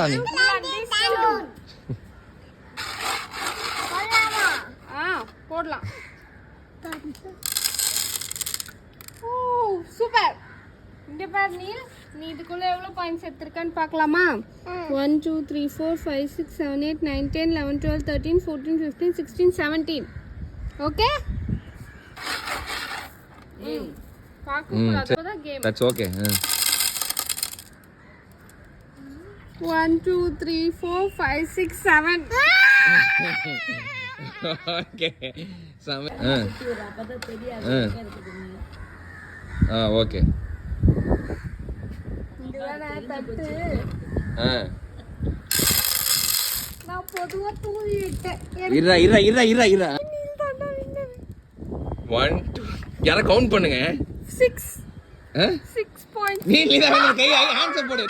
நீ போடலாம். ஓ சூப்பர். இங்க பாரு நீல், நீ இதுக்குள்ள எவ்வளவு பாயிண்ட்ஸ் எடுத்திருக்கான்னு பார்க்கலாமா? 1 2 3 4 5 6 7 8 9 10 11 12 13 14 15 16 17. ஓகே பாக்க game. That's okay. 1 2 3 4 5 6 7. Okay okay. நான் பொதுவா தூங்கிட்டேன். இருடா 1 2 யார கவுண்ட் பண்ணுங்க. 6 6 பாயிண்ட். நீ ஹேண்ட்ஸ் அப் போடு.